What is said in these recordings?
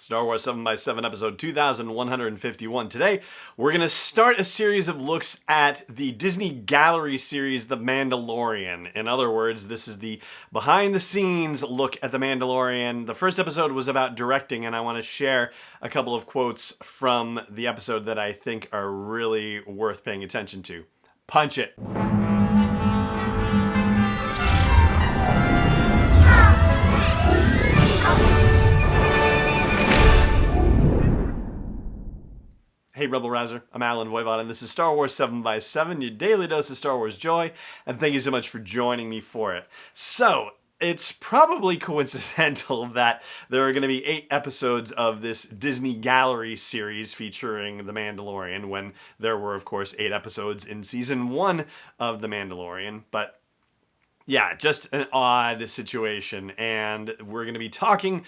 Star Wars 7x7 episode 2151. Today, we're going to start a series of looks at the Disney Gallery series, The Mandalorian. In other words, this is the behind-the-scenes look at The Mandalorian. The first episode was about directing, and I want to share a couple of quotes from the episode that I think are really worth paying attention to. Punch it. Hey Rebel Rouser, I'm Alan Voivod, and this is Star Wars 7x7, your daily dose of Star Wars joy, and thank you so much for joining me for it. So, it's probably coincidental that there are going to be 8 episodes of this Disney Gallery series featuring The Mandalorian, when there were, of course, 8 episodes in Season 1 of The Mandalorian, but yeah, just an odd situation, and we're going to be talking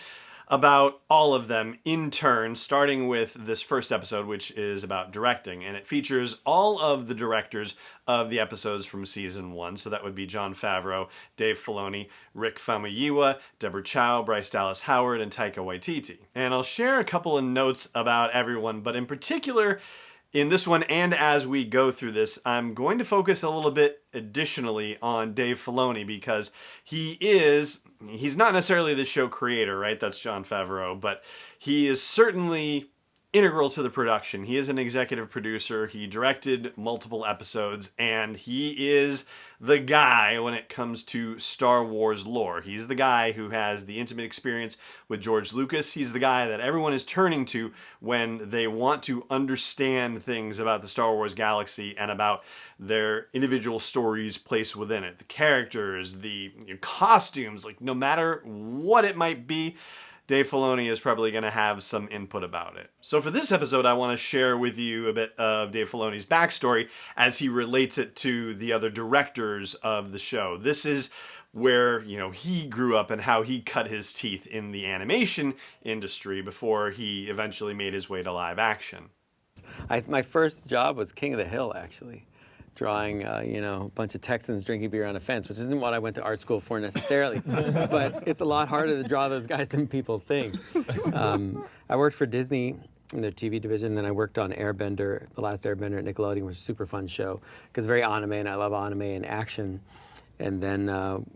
about all of them in turn, starting with this first episode, which is about directing, and it features all of the directors of the episodes from Season 1, so that would be Jon Favreau, Dave Filoni, Rick Famuyiwa, Deborah Chow, Bryce Dallas Howard, and Taika Waititi. And I'll share a couple of notes about everyone, but in particular, in this one, and as we go through this, I'm going to focus a little bit additionally on Dave Filoni, because he's not necessarily the show creator, right? That's Jon Favreau, but he is certainly integral to the production. He is an executive producer. He directed multiple episodes, and he is the guy when it comes to Star Wars lore. He's the guy who has the intimate experience with George Lucas. He's the guy that everyone is turning to when they want to understand things about the Star Wars galaxy and about their individual stories placed within it. The characters, the costumes, like no matter what it might be, Dave Filoni is probably going to have some input about it. So for this episode, I want to share with you a bit of Dave Filoni's backstory as he relates it to the other directors of the show. This is where, he grew up and how he cut his teeth in the animation industry before he eventually made his way to live action. My first job was King of the Hill, actually. Drawing, a bunch of Texans drinking beer on a fence, which isn't what I went to art school for necessarily, but it's a lot harder to draw those guys than people think. I worked for Disney in their TV division, then I worked on Airbender, The Last Airbender at Nickelodeon, which was a super fun show, because very anime, and I love anime and action. And then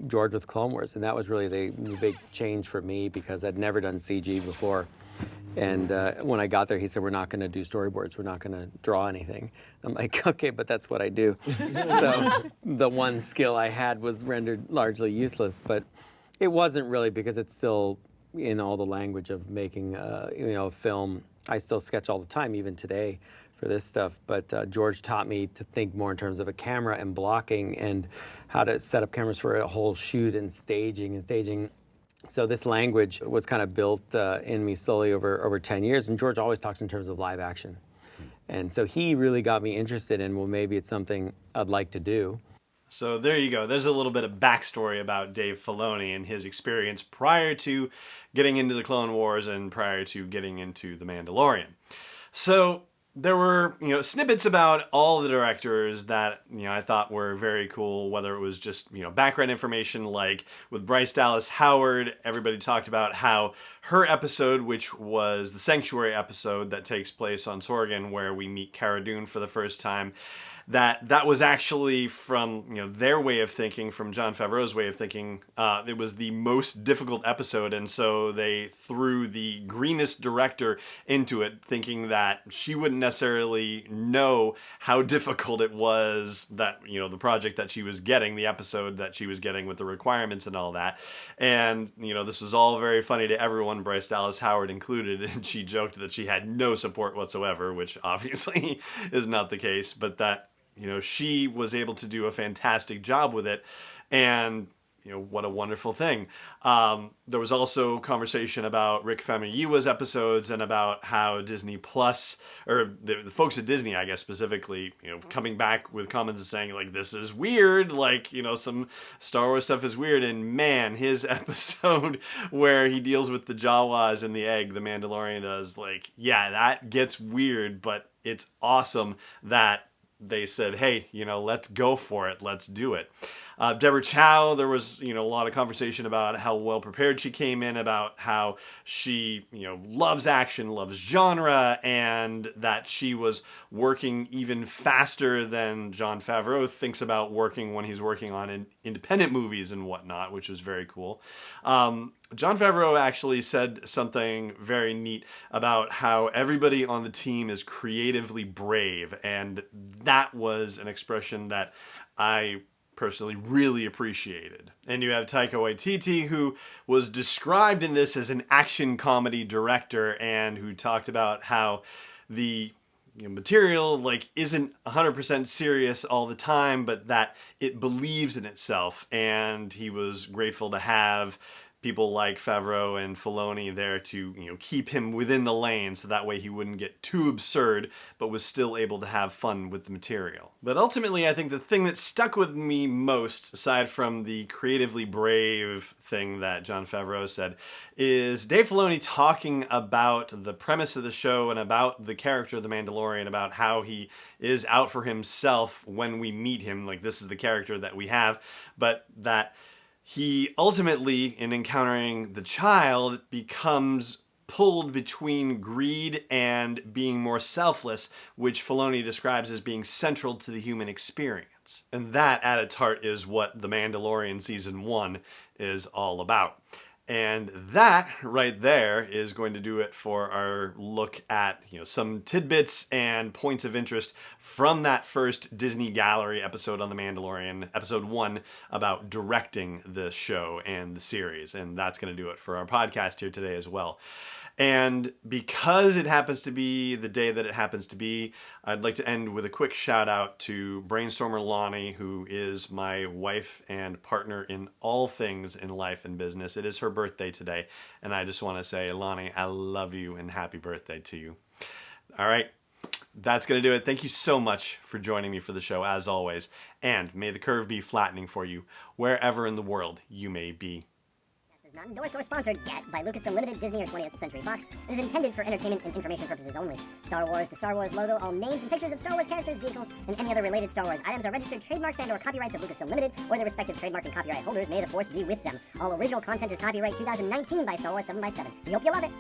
George with Clone Wars, and that was really the big change for me, because I'd never done CG before. And when I got there, he said, we're not going to do storyboards. We're not going to draw anything. I'm like, okay, but that's what I do. So the one skill I had was rendered largely useless. But it wasn't really, because it's still in all the language of making film. I still sketch all the time, even today, for this stuff. But George taught me to think more in terms of a camera and blocking and how to set up cameras for a whole shoot and staging. So this language was kind of built in me slowly over 10 years. And George always talks in terms of live action. And so he really got me interested in, well, maybe it's something I'd like to do. So there you go. There's a little bit of backstory about Dave Filoni and his experience prior to getting into the Clone Wars and prior to getting into The Mandalorian. So there were, snippets about all the directors that, I thought were very cool, whether it was just, background information, like with Bryce Dallas Howard. Everybody talked about how her episode, which was the Sanctuary episode that takes place on Sorgan, where we meet Cara Dune for the first time, that was actually from, their way of thinking, from Jon Favreau's way of thinking. It was the most difficult episode, and so they threw the greenest director into it, thinking that she wouldn't necessarily know how difficult it was, that, the project that she was getting, the episode that she was getting with the requirements and all that. And, this was all very funny to everyone, Bryce Dallas Howard included, and she joked that she had no support whatsoever, which obviously is not the case, but that she was able to do a fantastic job with it, and what a wonderful thing. There was also conversation about Rick Famuyiwa's episodes and about how Disney Plus, or the folks at Disney, I guess specifically, coming back with comments and saying, like, this is weird, like, some Star Wars stuff is weird. And man, his episode where he deals with the Jawas and the egg, the Mandalorian does, like, yeah, that gets weird, but it's awesome that they said, hey, let's go for it. Let's do it. Deborah Chow, there was, a lot of conversation about how well prepared she came in, about how she, loves action, loves genre, and that she was working even faster than Jon Favreau thinks about working when he's working on independent movies and whatnot, which was very cool. Jon Favreau actually said something very neat about how everybody on the team is creatively brave, and that was an expression that I personally really appreciated. And you have Taika Waititi, who was described in this as an action comedy director, and who talked about how the material isn't 100% serious all the time, but that it believes in itself. And he was grateful to have people like Favreau and Filoni there to keep him within the lane, so that way he wouldn't get too absurd, but was still able to have fun with the material. But ultimately, I think the thing that stuck with me most, aside from the creatively brave thing that Jon Favreau said, is Dave Filoni talking about the premise of the show and about the character of the Mandalorian, about how he is out for himself when we meet him. This is the character that we have, but that he ultimately, in encountering the child, becomes pulled between greed and being more selfless, which Filoni describes as being central to the human experience. And that, at its heart, is what The Mandalorian Season 1 is all about. And that right there is going to do it for our look at some tidbits and points of interest from that first Disney Gallery episode on The Mandalorian, episode 1, about directing the show and the series. And that's going to do it for our podcast here today as well. And because it happens to be the day that it happens to be, I'd like to end with a quick shout out to Brainstormer Lonnie, who is my wife and partner in all things in life and business. It is her birthday today, and I just want to say, Lonnie, I love you and happy birthday to you. All right, that's going to do it. Thank you so much for joining me for the show, as always, and may the curve be flattening for you wherever in the world you may be. Not endorsed or sponsored yet by Lucasfilm Limited, Disney, or 20th Century Fox. It is intended for entertainment and information purposes only. Star Wars, the Star Wars logo, all names and pictures of Star Wars characters, vehicles, and any other related Star Wars items are registered trademarks and/or copyrights of Lucasfilm Limited or their respective trademark and copyright holders. May the force be with them. All original content is copyright 2019 by Star Wars 7x7. We hope you love it.